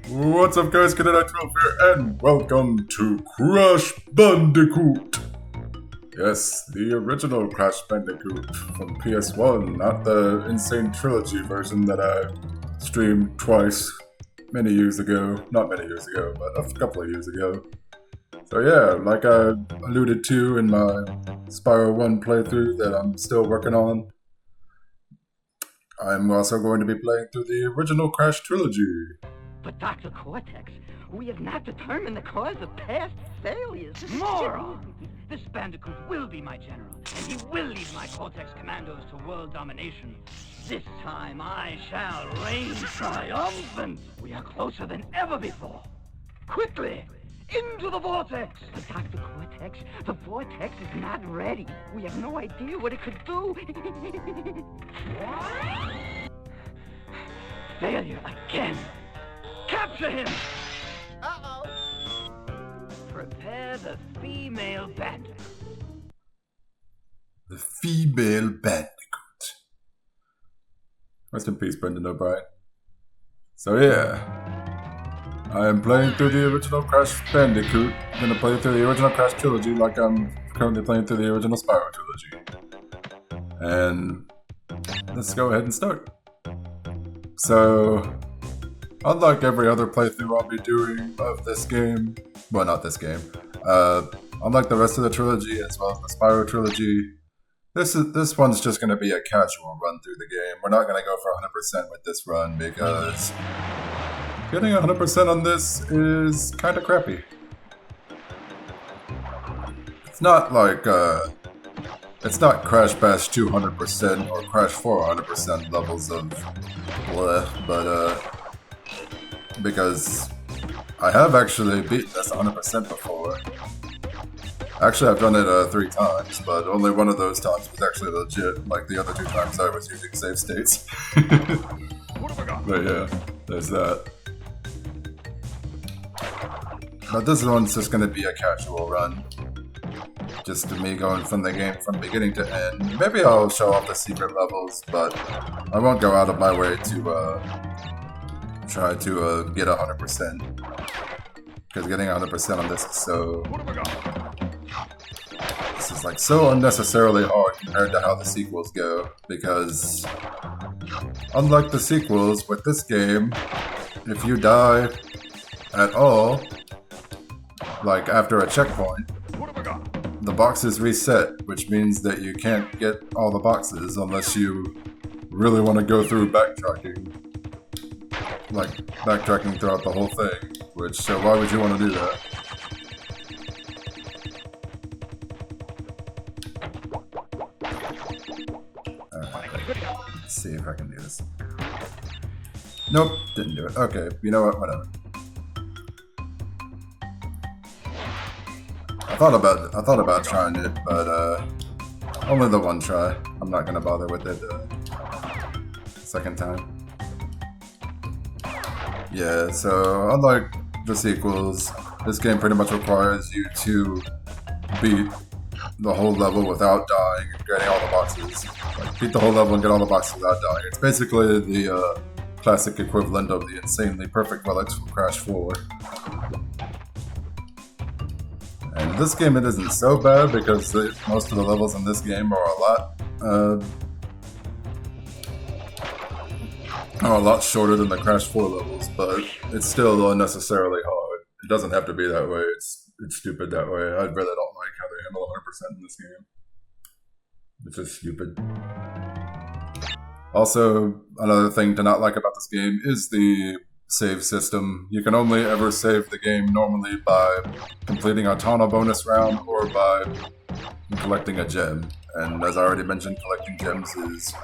What's up guys, Cadet 12 here, and welcome to Crash Bandicoot! Yes, the original Crash Bandicoot from PS1, not the insane trilogy version that I streamed twice many years ago. Not many years ago, but a couple of years ago. So yeah, like I alluded to in my Spyro 1 playthrough that I'm still working on, I'm also going to be playing through the original Crash trilogy. But Dr. Cortex, we have not determined the cause of past failures. Moron! This Bandicoot will be my general, and he will lead my Cortex commandos to world domination. This time I shall reign triumphant. We are closer than ever before. Quickly, into the vortex! But Dr. Cortex, the vortex is not ready. We have no idea what it could do. Failure again. Capture him! Uh-oh. Prepare the female bandit. The female Bandicoot. Rest in peace, Brendan O'Brien. So yeah, I am playing through the original Crash Bandicoot. I'm gonna play through the original Crash trilogy like I'm currently playing through the original Spyro trilogy. And let's go ahead and start. So, unlike every other playthrough I'll be doing of this game, well, not this game, unlike the rest of the trilogy as well as the Spyro trilogy, this one's just going to be a casual run through the game. We're not going to go for 100% with this run because getting 100% on this is kind of crappy. It's not like, it's not Crash Bash 200% or Crash 400% levels of bleh, but because I have actually beaten this 100% before. Actually, I've done it 3 times, but only one of those times was actually legit, like the other 2 times I was using save states. But yeah, there's that. But this one's just going to be a casual run. Just me going from the game from beginning to end. Maybe I'll show off the secret levels, but I won't go out of my way to try to get 100%. Because getting 100% on this is so... This is like so unnecessarily hard compared to how the sequels go. Because unlike the sequels, with this game, if you die at all, like after a checkpoint, the boxes reset, which means that you can't get all the boxes unless you really want to go through backtracking. Like, backtracking throughout the whole thing, which, why would you want to do that? Let's see if I can do this. Nope, didn't do it. Okay, you know what, whatever. I thought about trying it, but only the one try. I'm not gonna bother with it second time. Yeah, so unlike the sequels, this game pretty much requires you to beat the whole level without dying and getting all the boxes. Like, beat the whole level and get all the boxes without dying. It's basically the classic equivalent of the insanely perfect relics from Crash 4. And this game, it isn't so bad because most of the levels in this game are a lot shorter than the Crash 4 levels, but it's still unnecessarily hard. It doesn't have to be that way. It's stupid that way. I really don't like how they handle 100% in this game. It's just stupid. Also, another thing to not like about this game is the save system. You can only ever save the game normally by completing a Tana bonus round or by collecting a gem. And as I already mentioned, collecting gems is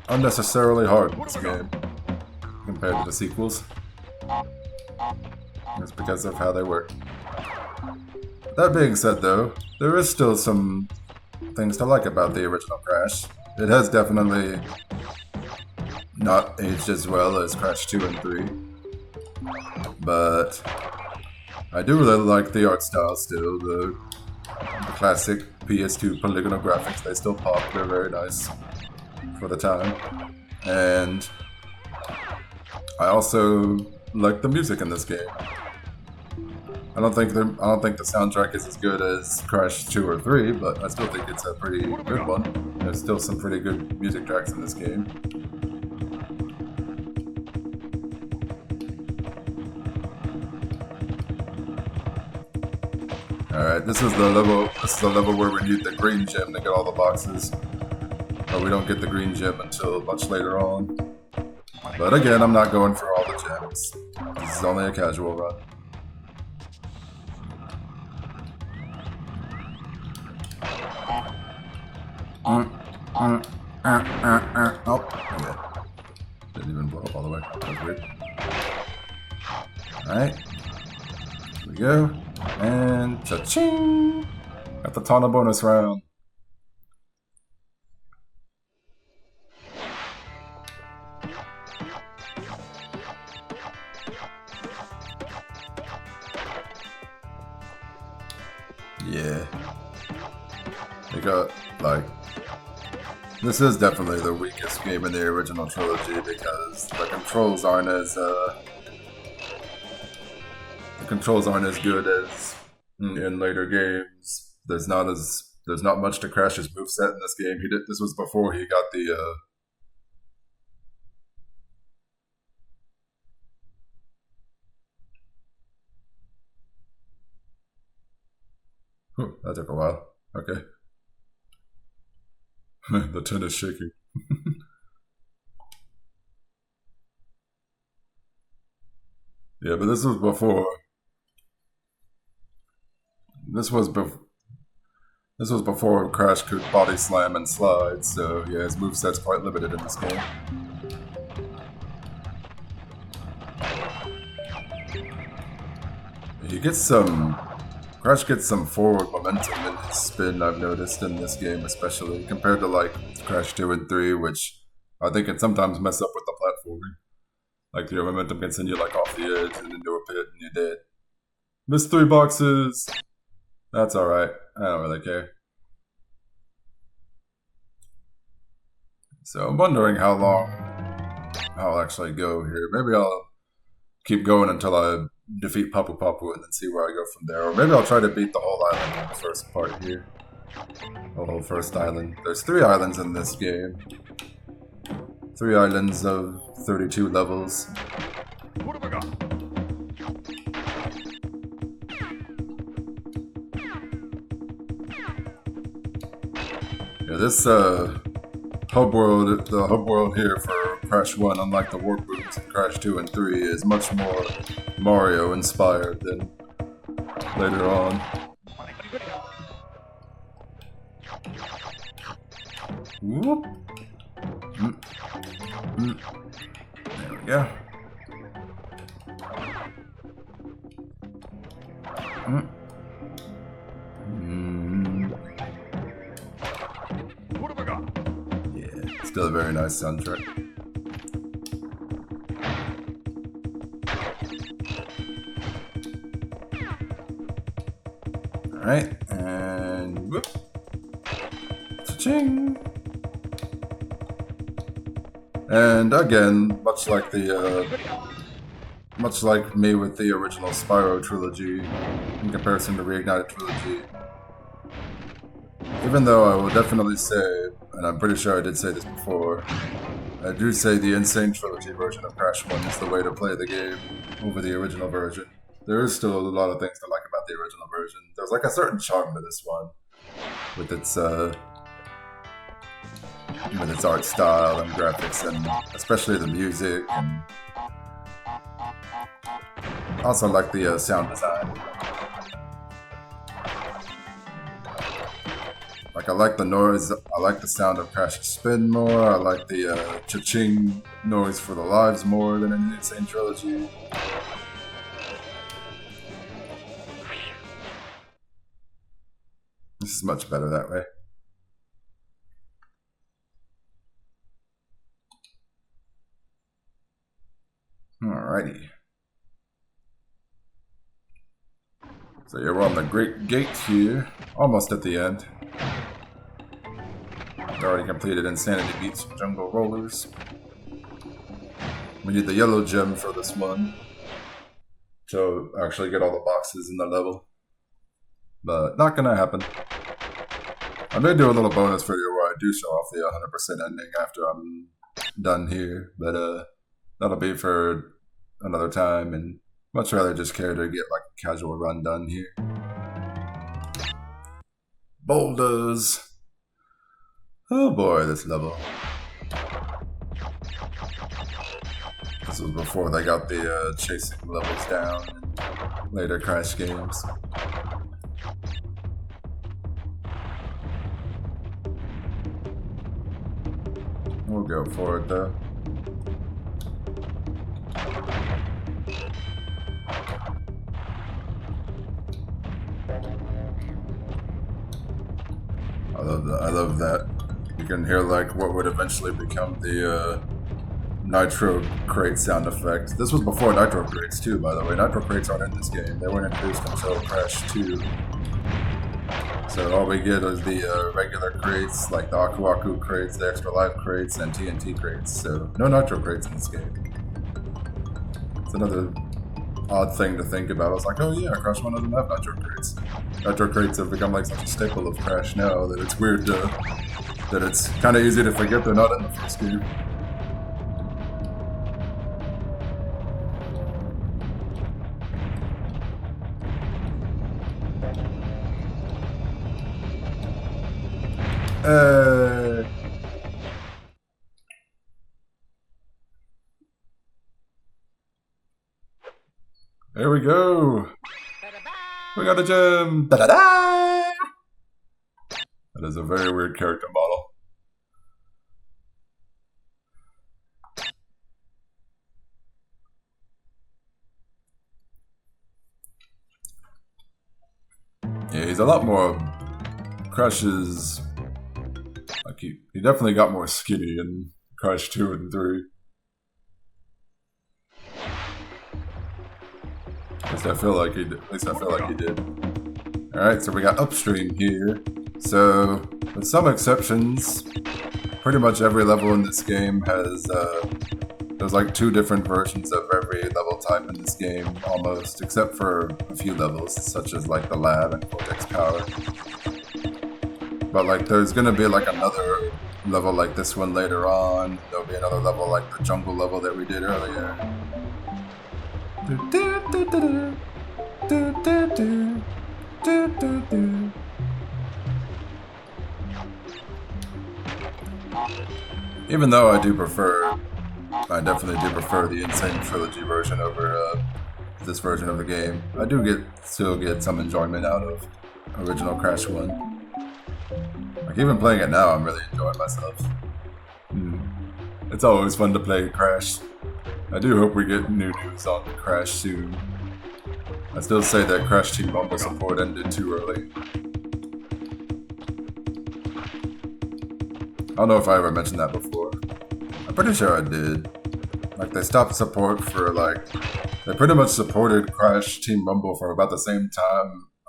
unnecessarily hard in this game compared to the sequels. It's because of how they work. That being said though, there is still some things to like about the original Crash. It has definitely not aged as well as Crash 2 and 3. But I do really like the art style still. The classic PS2 polygonal graphics, they still pop. They're very nice for the time. And I also like the music in this game. I don't think the soundtrack is as good as Crash 2 or 3, but I still think it's a pretty good one. There's still some pretty good music tracks in this game. Alright, this is the level where we need the green gem to get all the boxes. But we don't get the green gem until much later on. But again, I'm not going for all the gems. This is only a casual run. Oh, yeah. Didn't even blow up all the way. That was weird. Alright. Here we go. And cha-ching! Got the Tana bonus round. Yeah. They got, like... This is definitely the weakest game in the original trilogy because the controls aren't as good as in later games. There's not much to Crash's moveset in this game. This was before he got the that took a while. Okay. The tin is shaking. Yeah, but this was before. This was before Crash could body slam and slide, so yeah, his moveset's quite limited in this game. Crash gets some forward momentum in his spin, I've noticed in this game especially, compared to like Crash 2 and 3, which I think can sometimes mess up with the platforming. Like your momentum can send you like off the edge and into a pit and you're dead. Missed 3 boxes! That's alright, I don't really care. So I'm wondering how long I'll actually go here. Maybe I'll keep going until I defeat Papu Papu and then see where I go from there. Or maybe I'll try to beat the whole island in the first part here. The whole first island. There's 3 islands in this game. 3 islands of 32 levels. What have I got? Yeah, this the hub world here for Crash 1, unlike the warp rooms in Crash 2 and 3, is much more Mario inspired than later on. Whoop. There we go. What have I got? Yeah, still a very nice soundtrack. Alright, and whoop. Cha-ching! And again, much like me with the original Spyro trilogy, in comparison to Reignited trilogy, even though I will definitely say, and I'm pretty sure I did say this before, I do say the Insane Trilogy version of Crash 1 is the way to play the game over the original version. There is still a lot of things to like about the original version. There's like a certain charm to this one, with its art style and graphics, and especially the music, and also like the sound design. Like I like the noise, I like the sound of Crash's spin more, I like the cha-ching noise for the lives more than in the Insane Trilogy. This is much better that way. Alrighty. So yeah, we're on the Great Gate here, almost at the end. Already completed Insanity Beats Jungle Rollers. We need the yellow gem for this one. to actually get all the boxes in the level. But not gonna happen. I may do a little bonus video where I do show off the 100% ending after I'm done here, but that'll be for another time, and much rather just care to get like a casual run done here. Boulders. Oh boy, this level. This was before they got the chasing levels down in later Crash games. We'll go for it though. I love that. You can hear like what would eventually become the Nitro Crate sound effect. This was before Nitro Crates too, by the way. Nitro Crates aren't in this game. They weren't introduced until Crash 2. So all we get is the regular crates, like the Aku Aku crates, the extra life crates, and TNT crates. So no Nitro Crates in this game. It's another odd thing to think about. I was like, oh yeah, Crash 1 doesn't have Nitro Crates. Nitro Crates have become like such a staple of Crash now that it's weird that it's kind of easy to forget they're not in the first game. There we go. We got a gem. Da-da-da! That is a very weird character model. Yeah, he's a lot more. Crash is like he definitely got more skinny in Crash 2 and 3. At least I feel like he did. Alright, so we got Upstream here. So, with some exceptions, pretty much every level in this game has, there's like 2 different versions of every level type in this game, almost, except for a few levels, such as like the lab and Cortex Power. But like, there's gonna be like another level like this one later on. There'll be another level like the jungle level that we did earlier. Even though I definitely do prefer the Insane Trilogy version over this version of the game. I do still get some enjoyment out of original Crash 1. Like even playing it now, I'm really enjoying myself. It's always fun to play Crash. I do hope we get new news on Crash soon. I still say that Crash Team Rumble support ended too early. I don't know if I ever mentioned that before. I'm pretty sure I did. Like, they stopped support for, like... They pretty much supported Crash Team Rumble for about the same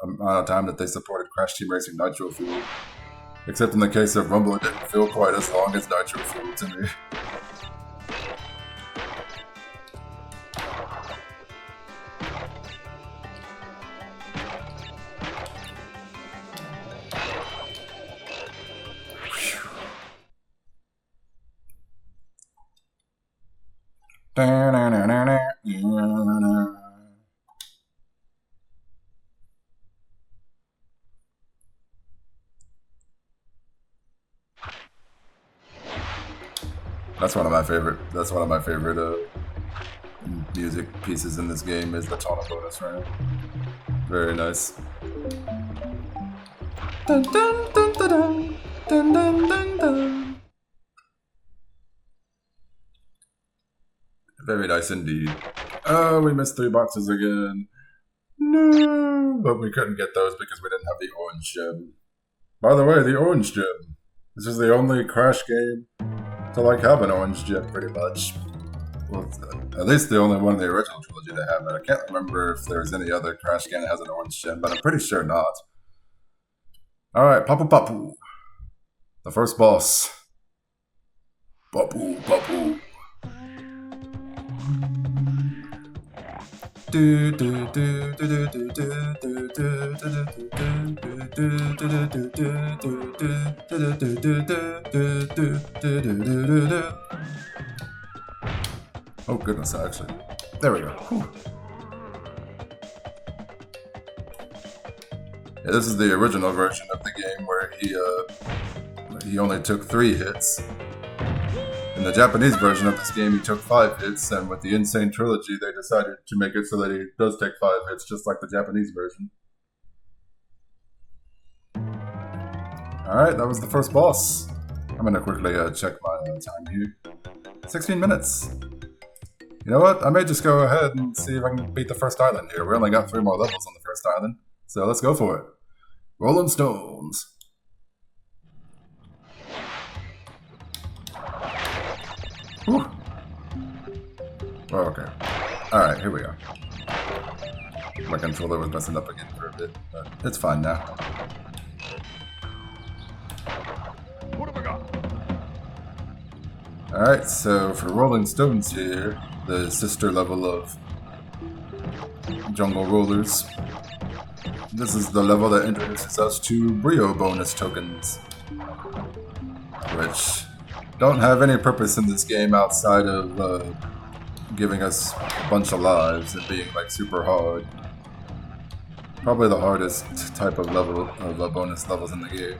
amount of time that they supported Crash Team Racing Nitro Fuel. Except in the case of Rumble, it didn't feel quite as long as Nitro Fuel to me. That's one of my favorite music pieces in this game is the Tona bonus round. Very nice. Dun, dun, dun, dun, dun, dun, dun, dun, dun. Very nice indeed. Oh, we missed 3 boxes again. No, but we couldn't get those because we didn't have the orange gem. By the way, the orange gem. This is the only Crash game to like have an orange gem, pretty much. Well, at least the only one in the original trilogy to have it. I can't remember if there's any other Crash game that has an orange gem, but I'm pretty sure not. Alright, Papu Papu. The first boss. Papu Papu. Oh goodness, actually. There we go. Whew. Yeah, this is the original version of the game where he only took 3 hits. In the Japanese version of this game, he took 5 hits, and with the Insane Trilogy, they decided to make it so that he does take 5 hits, just like the Japanese version. Alright, that was the first boss. I'm gonna quickly check my time here. 16 minutes. You know what? I may just go ahead and see if I can beat the first island here. We only got 3 more levels on the first island, so let's go for it. Rolling Stones. Whew. Oh, okay. Alright, here we go. My controller was messing up again for a bit, but it's fine now. What have I got? Alright, so for Rolling Stones here, the sister level of Jungle Rollers, this is the level that introduces us to Brio bonus tokens, which don't have any purpose in this game outside of giving us a bunch of lives and being like super hard. Probably the hardest type of level of bonus levels in the game.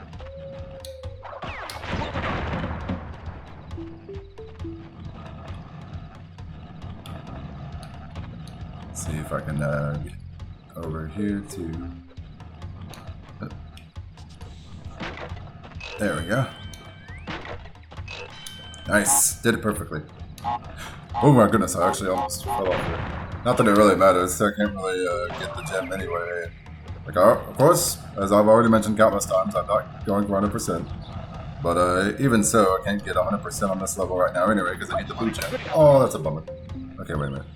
See if I can get over here to... There we go. Nice, did it perfectly. Oh my goodness, I actually almost fell off here. Not that it really matters, I can't really get the gem anyway. Like, of course, as I've already mentioned countless times, I'm not going for 100%. But even so, I can't get 100% on this level right now anyway, because I need the blue gem. Oh, that's a bummer. Okay, wait a minute.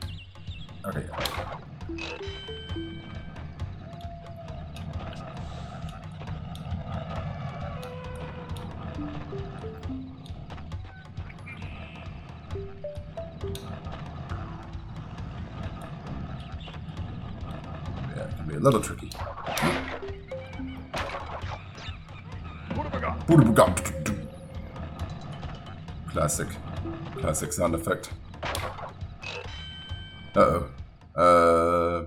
Okay. Yeah, it can be a little tricky. What have I got? Classic sound effect. Uh-oh.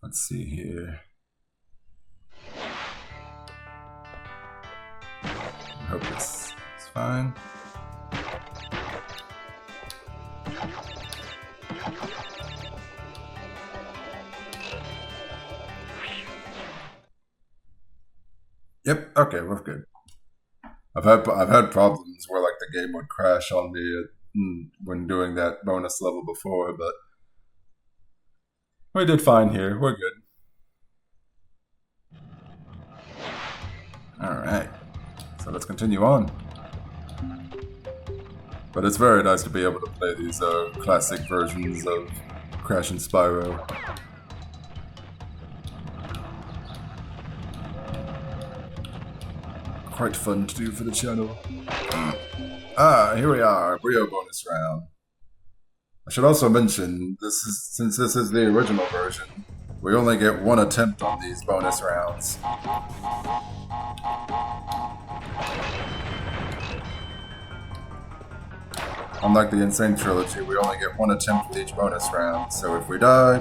Let's see here. I hope this is fine. Yep, okay, we're good. I've had problems where like the game would crash on me when doing that bonus level before, but we did fine here. We're good. Alright. So let's continue on. But it's very nice to be able to play these classic versions of Crash and Spyro. Quite fun to do for the channel. Here we are, Brio bonus round. I should also mention, since this is the original version, we only get 1 attempt on these bonus rounds. Unlike the Insane Trilogy, we only get 1 attempt with each bonus round, so if we die,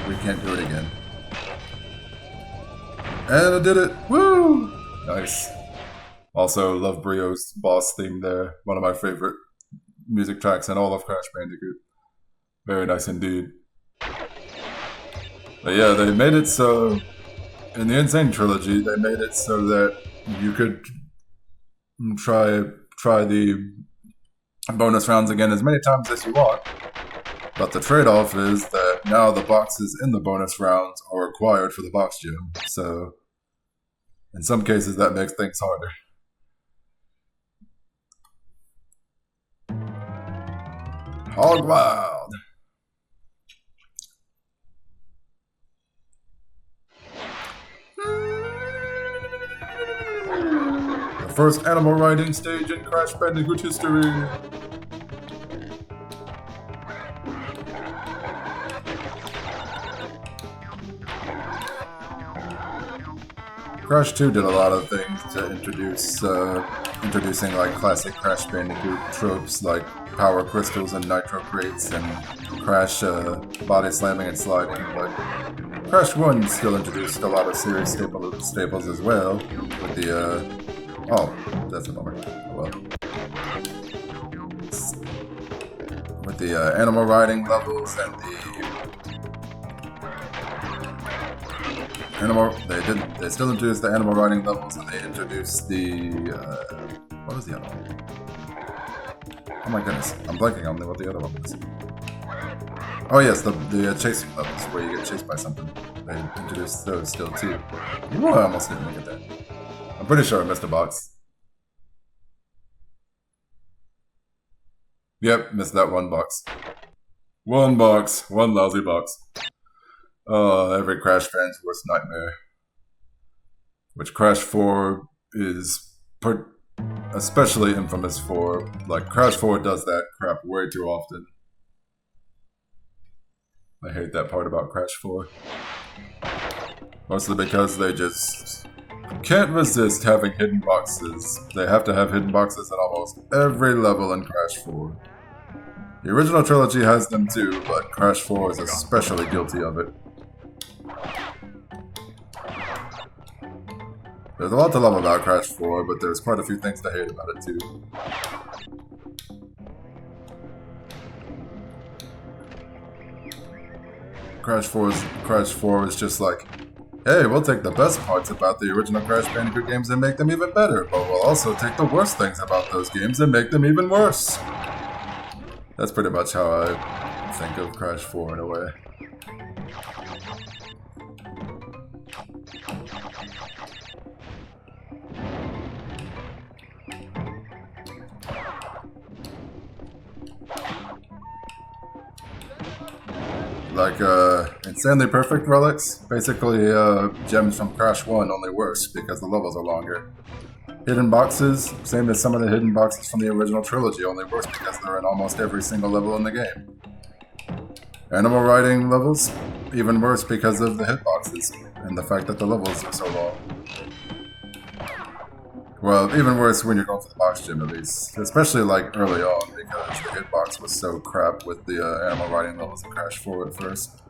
we can't do it again. And I did it! Woo! Nice. Also, love Brio's boss theme there. One of my favorite music tracks in all of Crash Bandicoot. Very nice indeed. But yeah, they made it so... In the Insane Trilogy, they made it so that you could try the bonus rounds again as many times as you want. But the trade-off is that now the boxes in the bonus rounds are required for the box gem. So, in some cases, that makes things harder. Hog Wild. The first animal riding stage in Crash Bandicoot history. Crash 2 did a lot of things to introducing like classic Crash Bandicoot tropes like power crystals and nitro crates and Crash body slamming and sliding, but Crash 1 still introduced a lot of serious staples as well, with the, oh, that's a bummer. Oh, well. With the animal riding levels and the they still introduced the animal riding levels, and they introduced the, what was the other one? Oh my goodness, I'm blanking on what the other one was. Oh yes, the chasing levels where you get chased by something. They introduced those still too. Ooh, I almost didn't look at that. I'm pretty sure I missed a box. Yep, missed that one box. One box. One lousy box. Oh, every Crash fan's worst nightmare. Which Crash 4 is especially infamous for. Like, Crash 4 does that crap way too often. I hate that part about Crash 4. Mostly because they just can't resist having hidden boxes. They have to have hidden boxes in almost every level in Crash 4. The original trilogy has them too, but Crash 4 is especially guilty of it. There's a lot to love about Crash 4, but there's quite a few things to hate about it too. Crash 4 is just like, hey, we'll take the best parts about the original Crash Bandicoot games and make them even better, but we'll also take the worst things about those games and make them even worse. That's pretty much how I think of Crash 4 in a way. Like, insanely perfect relics, basically gems from Crash 1, only worse because the levels are longer. Hidden boxes, same as some of the hidden boxes from the original trilogy, only worse because they're in almost every single level in the game. Animal riding levels, even worse because of the hitboxes and the fact that the levels are so long. Well, even worse when you're going for the box gym at least, especially like early on because the hitbox was so crap with the animal riding levels of Crash 4 at first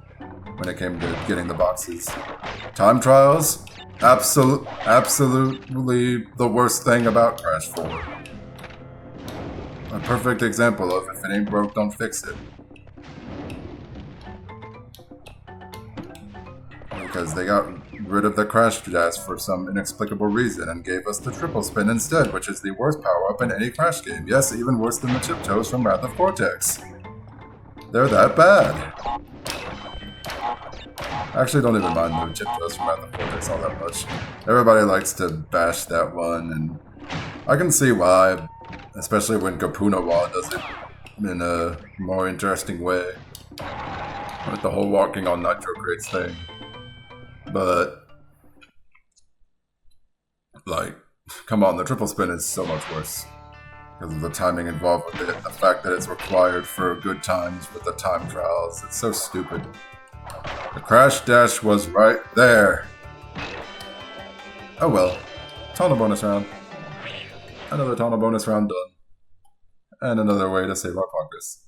when it came to getting the boxes. Time trials? Absolutely the worst thing about Crash 4. A perfect example of if it ain't broke, don't fix it. Because they got rid of the Crash Dash for some inexplicable reason and gave us the triple spin instead, which is the worst power-up in any Crash game. Yes, even worse than the chip toes from Wrath of Cortex. They're that bad. I actually don't even mind the chip toes from Wrath of Cortex all that much. Everybody likes to bash that one, and I can see why, especially when Kapunawa does it in a more interesting way. With the whole walking on nitro crates thing. But, like, come on, the triple spin is so much worse. Because of the timing involved with it, the fact that it's required for good times with the time trials. It's so stupid. The Crash Dash was right there. Oh well. Tunnel bonus round. Another tunnel bonus round done. And another way to save our progress.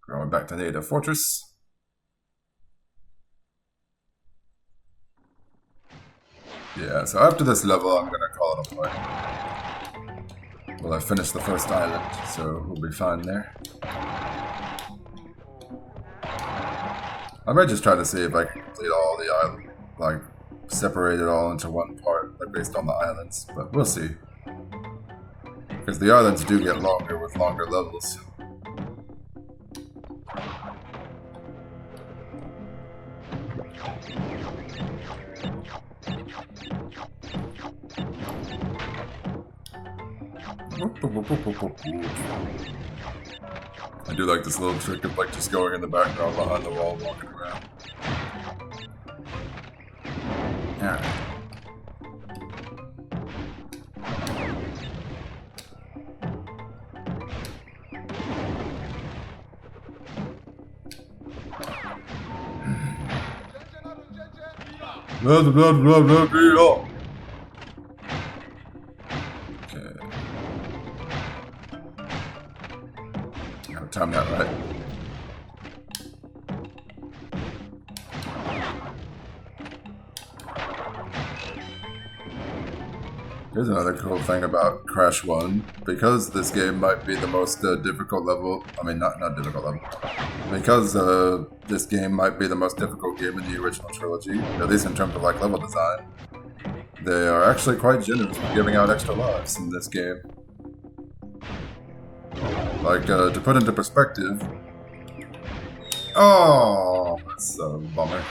Going back to Native Fortress. Yeah, so after this level, I'm gonna call it a point. Well, I finished the first island, so we'll be fine there. I might just try to see if I can complete all the island, like, separate it all into one part, like, based on the islands, but we'll see. Because the islands do get longer with longer levels. I do like this little trick of like just going in the background behind the wall walking around. Yeah. Okay. Gotta time that right. Here's another cool thing about Crash 1. Because this game might be the most difficult level, I mean not difficult level, because this game might be the most difficult game in the original trilogy, at least in terms of like level design, they are actually quite generous with giving out extra lives in this game. Like, to put into perspective, oh, that's a bummer.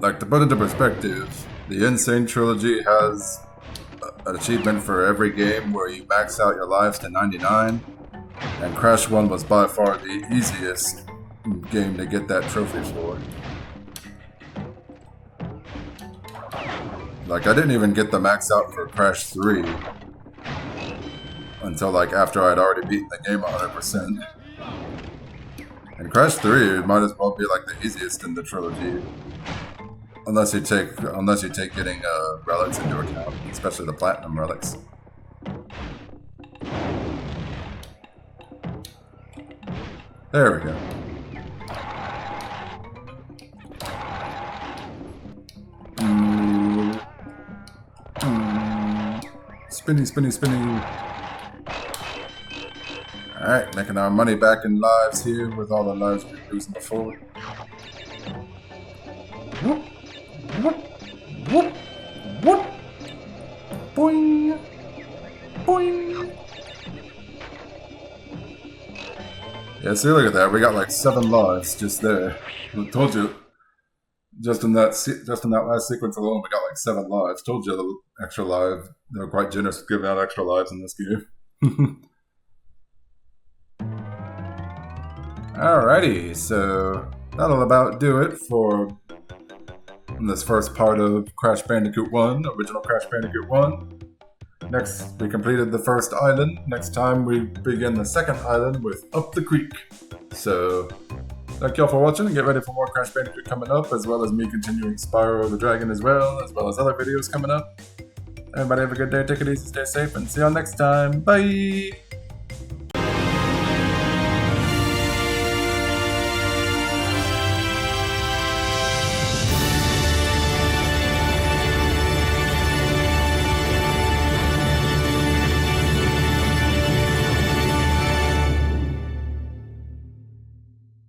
Like, to put into perspective, the Insane Trilogy has an achievement for every game where you max out your lives to 99, and Crash 1 was by far the easiest game to get that trophy for. Like, I didn't even get the max out for Crash 3 until like after I'd already beaten the game 100%. And Crash 3 might as well be like the easiest in the trilogy. Unless you take getting relics into account, especially the platinum relics. There we go. Spinny, spinny, spinny. Alright, making our money back in lives here with all the lives we were losing before. Whoop. Whoop, whoop, whoop, boing, boing. Yeah, see, look at that. We got like 7 lives just there. I told you, just in that last sequence alone, we got like 7 lives. Told you the extra live. They're quite generous with giving out extra lives in this game. Alrighty, so that'll about do it for this first part of Crash Bandicoot 1, original Crash Bandicoot 1. Next, we completed the first island. Next time, we begin the second island with Up the Creek. So, thank y'all for watching, and get ready for more Crash Bandicoot coming up, as well as me continuing Spyro the Dragon as well as other videos coming up. Everybody have a good day, take it easy, stay safe, and see y'all next time. Bye!